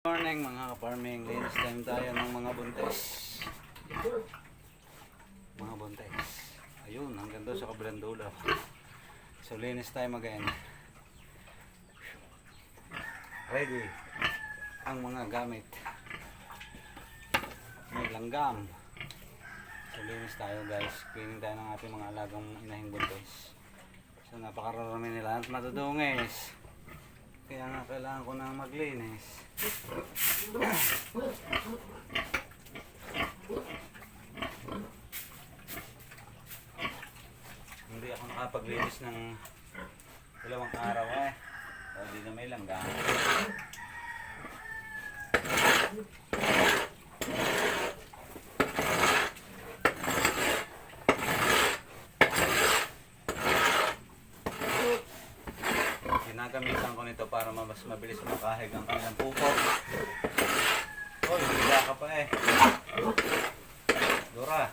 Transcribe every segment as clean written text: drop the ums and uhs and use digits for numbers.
Morning mga ka-farming, linis time tayo ng mga buntes. Ayun, hanggang doon sa kabilang dulo. So linis time again. Ready ang mga gamit. May langgam. So linis tayo guys. Cleaning tayo ng ating mga alagang inahing buntes. So napakararami nila at matudungis. Kaya nga kailangan ko na maglinis. Hindi ako nakapaglinis ng 2 araw eh. O di na may langgam. Ginagamitan ko nito para mas mabilis makahig ang kanilang pupo. Hoy, hindi ka pa eh. Dora.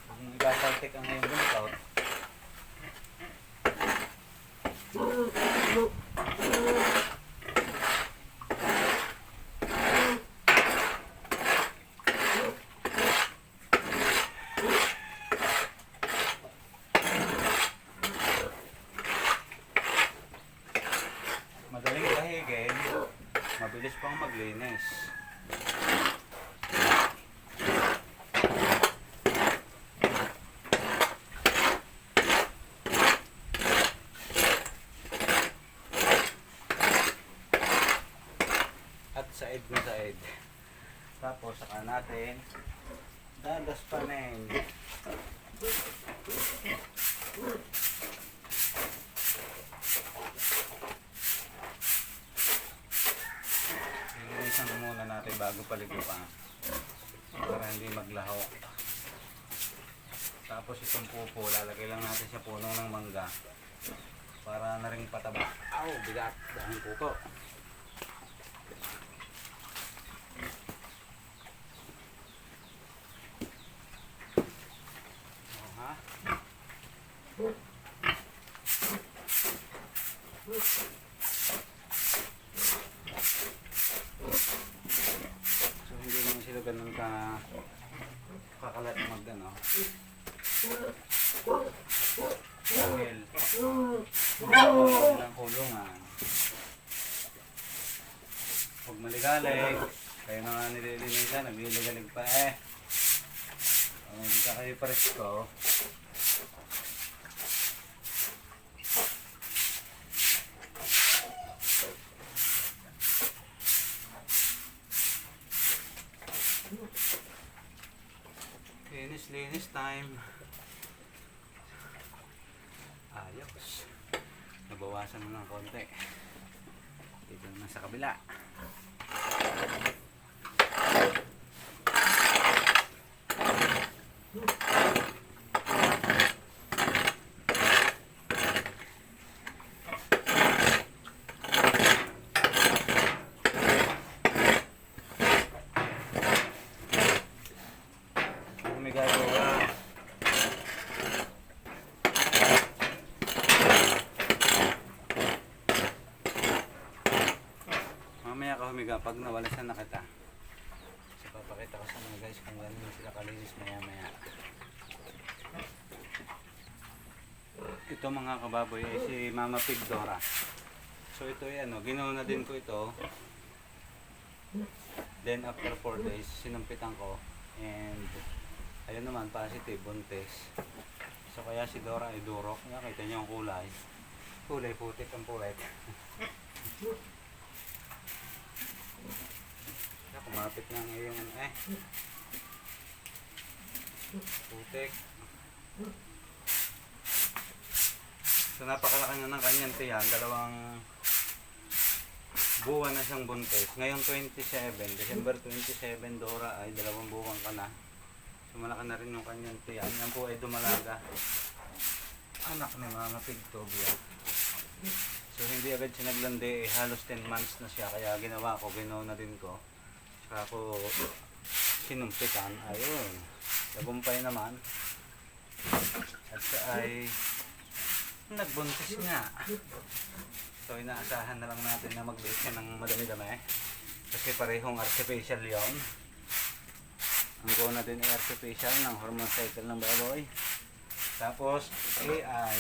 Ang igasaltik ang ngayong buntot. Madaling kahigin, mabilis pang maglinis. At said na said. Tapos saka natin dadaspanin. Linisan muna natin bago paliguan para hindi maglaho. Tapos itong pupo, lalagay lang natin sa puno ng mangga para na ring pataba. Aw, bigat dahil pupo. So hindi naman sila ganun kakalat magano. Dahil ng kulungan. Huwag maligalig. Kayo na nga nililinisan, nagliligalig pa eh. Hindi ka kayo presko. Linis time. Ayos. Nabawasan mo ng konti. Dito naman sa kabila. Mamaya ka humiga pag nawalasan na kita. So papakita ko sa mga guys kung gano'n sila kalinis maya maya. Ito mga kababoy ay si Mama Pig Dora. So ito ay ginawa na din ko ito. Then after 4 days sinumpitan ko. And ayun naman, positive, buntis. So kaya si Dora ay durok. Nakita niyo ang kulay. Kulay putik ang puwet. Kumapit na ngayon putik. So napakalaki na ng kanyang tiyan. 2 buwan na siyang buntis. Ngayon 27, December 27, Dora ay 2 buwan ka na. So malaki na rin yung kanyang tiyan. Yan po ay dumalaga. Anak ni Mama Pig Tobia. So hindi agad siya naglandi, halos 10 months na siya. Kaya ginawa ko, ginawa na din ko. Saka ko sinumpitan. Ayun. Nagumpay naman. At siya ay nagbuntis nga. So inaasahan na lang natin na magbiit siya ng madami-dami. Kasi parehong artificial yon. Ang go na din ay artificial ng hormone cycle ng baboy. Tapos AI.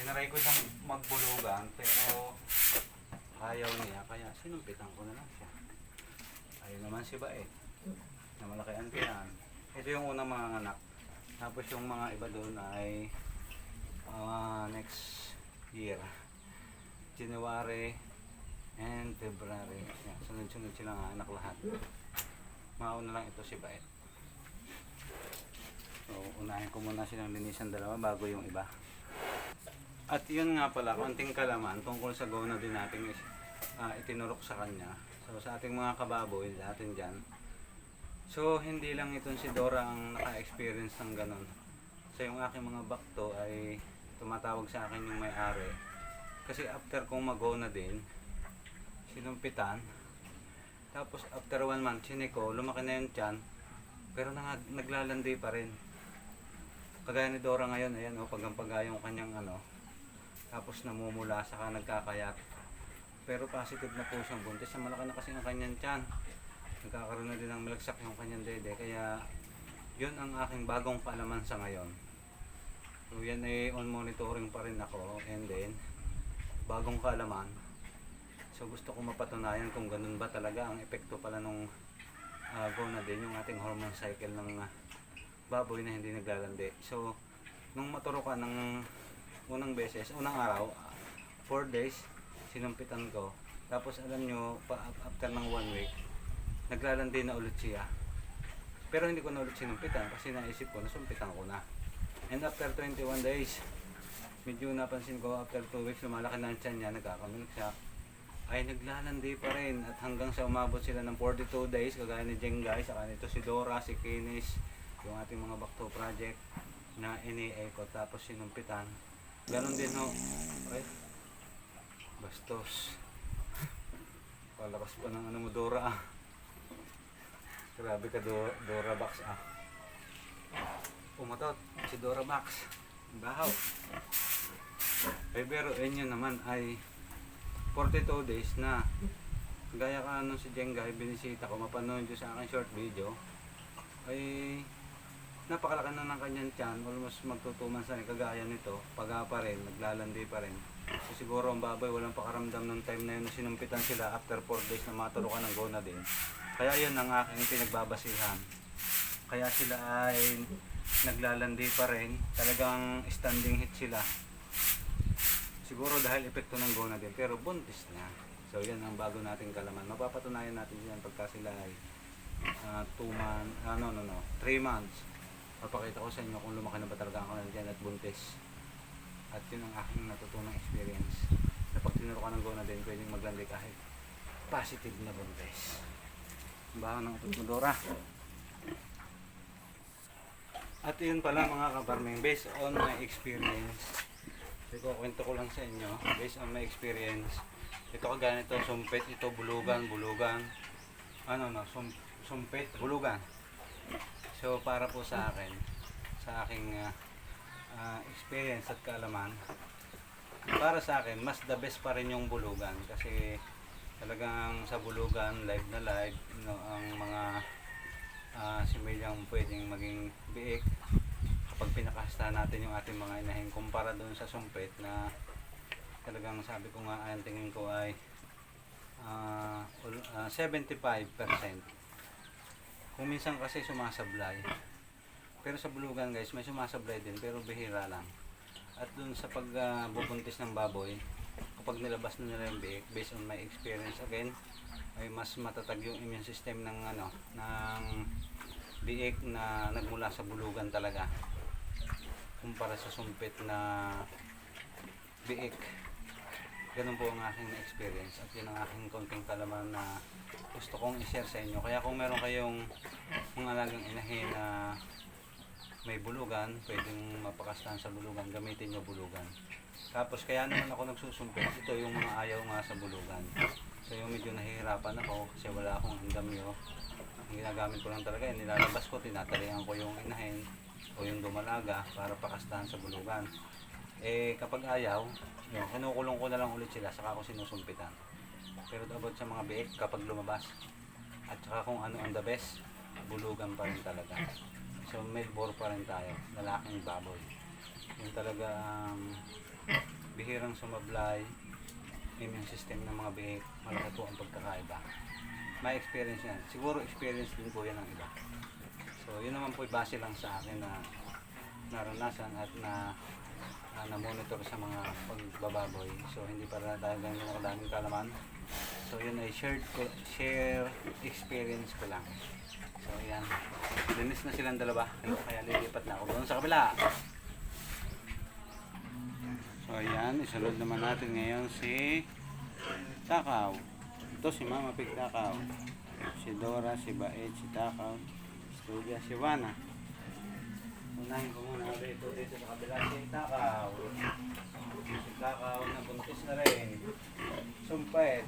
Tinaray ko siyang magbulugan pero ayaw niya kaya sinumpitan ko na lang siya. Ayaw naman si Bae na malaki ang tiyan. Ito yung unang mga anak. Tapos yung mga iba doon ay next year. January and February. Yan, sunod-sunod silang anak lahat. Mauna lang ito si Bae. So, unahin ko muna silang linisan dalawa bago yung iba. At yun nga pala, konting kalaman tungkol sa go na din natin itinurok sa kanya. So, sa ating mga kababoy natin dyan. So, hindi lang itong si Dora ang naka-experience ng ganon. So, yung aking mga bakto ay tumatawag sa akin yung may-ari. Kasi after kong mag-go na din, sinumpitan. Tapos, after 1 month, siniko, lumaki na yung tiyan. Pero naglalandi pa rin. Kagaya ni Dora ngayon, ayan o, pagang-paga yung kanyang ano. Tapos namumula, saka nagkakayat. Pero positive na po siyang buntis. Malaki na kasi ang kanyang tiyan. Nagkakaroon na din ng malagsak yung kanyang dede. Kaya yun ang aking bagong kaalaman sa ngayon. So yan ay on monitoring pa rin ako. And then, bagong kaalaman. So gusto ko mapatunayan kung ganun ba talaga ang epekto pala nung go na din yung ating hormone cycle ng baboy na hindi naglalandi. So, nung maturo ka ng unang beses, unang araw, 4 days, sinumpitan ko. Tapos alam nyo, after ng 1 week, naglalandi na ulit siya. Pero hindi ko na ulit sinumpitan kasi naisip ko, nasumpitan ko na. And after 21 days, medyo napansin ko, after 2 weeks, lumalaki na ang tiyan niya, nagkakamilik siya. Ay naglalandi pa rin at hanggang sa umabot sila ng 42 days, kagaya ni Jengay, saka nito si Dora, si Kinis, yung ating mga Bakto project na ini-echo tapos sinumpitan. Ganon din ho. Ay, bastos. Palakas pa ng ano mo Dora ah. Grabe ka Dora Box ah. Pumatot si Dora Box. Bahaw. Ay pero inyo naman ay 42 days na. Gaya ka nung si Jengay, binisita ko, mapanood nyo sa akin short video. Ay napakalaki na ng kanyang tiyan, almost magtutuman sa kagaya nito, paga pa rin, naglalandi pa rin. So, siguro ang baboy walang pakaramdam ng time na yun na sinumpitan sila after 4 days na maturukan ng go na din. Kaya yun ang aking pinagbabasihan. Kaya sila ay naglalandi pa rin, talagang standing hit sila. Siguro dahil epekto ng go na din, pero buntis na. So yan ang bago nating kalaman. Mapapatunayan natin yan pagka sila ay 3 months. Papakita ko sa inyo kung lumaki na ba talaga ako nandiyan at buntis. At yun ang aking natutunang experience. Na pag tinuro ka ng go na din, pwedeng maglandi kahit positive na buntis. Baho ng utot mo Dora. At yun pala mga kabarming, based on my experience, ito kwento ko lang sa inyo, based on my experience, ito kagaya nito, sumpit, ito bulugan, sumpit, bulugan. So para po sa akin, sa aking experience at kaalaman, para sa akin, mas the best pa rin yung bulugan kasi talagang sa bulugan, live na live, ang mga similyang pwedeng maging biik kapag pinakasta natin yung ating mga inahin kumpara doon sa sumpit na talagang sabi ko nga, ang tingin ko ay 75%. Kung minsan kasi sumasablay. Pero sa bulugan guys, may sumasablay din pero bihira lang. At dun sa pagbubuntis ng baboy, kapag nilabas na nila yung biik, based on my experience again, ay mas matatag yung immune system ng biik na nagmula sa bulugan talaga. Kumpara sa sumpit na biik. Ganun po ang aking experience at yun ang aking konting kalaman na gusto kong i-share sa inyo. Kaya kung meron kayong mga alagang inahin na may bulugan, pwedeng mapakastahan sa bulugan, gamitin nyo bulugan. Tapos kaya naman ako nagsusumpit, ito yung mga ayaw nga sa bulugan. So yung medyo nahihirapan ako kasi wala akong indamyo. Ang ginagamit ko lang talaga, nilalabas ko, tinatalihan ko yung inahin o yung dumalaga para pakastahan sa bulugan. Eh kapag ayaw, yun, kinukulong ko na lang ulit sila, saka ako sinusumpitan. Pero about sa mga biik, kapag lumabas, at saka kung ano ang the best, bulugan pa rin talaga. So male bore pa rin tayo, lalaking baboy. Yung talaga bihirang sumablay, immune system ng mga biik, malaki po ang pagkakaiba. May experience yan. Siguro experience din po yan ng iba. So yun naman po base lang sa akin na naranasan at na-monitor sa mga pagbababoy. So hindi para tayo ganyan kadaming kalaman. So yun ay share experience ko lang. So yan. Linis na silang dalawa. Kaya lilipat na ako doon sa kabila. So ayan, isunod naman natin ngayon si Takaw. Ito si Mama Pig Takaw. Si Dora, si Bait, si Takaw. Studia, si Wana. Unahin ko muna dito sa kabila si Takaw. Si Takaw na buntis na rin. Sumpet.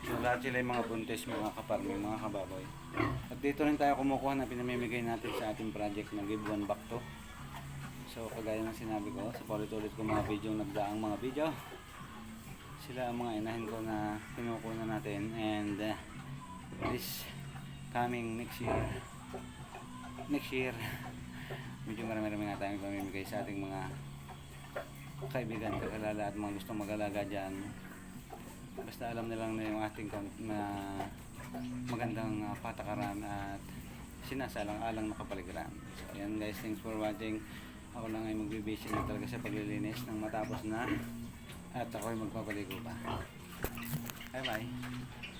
So lahat sila yung mga buntis, mga kaparmi, mga kababoy. At dito rin tayo kumukuha na pinamimigay natin sa ating project na Give One Back to. So kagaya ng sinabi ko, sa paulit-ulit ko mga video, nagdaang mga video, sila ang mga inahin ko na kinukuha natin. And this coming next year medyo marami-rami na tayong pamimigay sa ating mga kaibigan, kakalala at mga gustong mag-alaga dyan. Basta alam nilang na yung ating magandang patakaran at sinasalang-alang na kapaligiran. So ayan guys, thanks for watching. Ako lang ay magbibisi na talaga sa paglilinis nang matapos na at ako ay magpapaligo pa. Bye bye.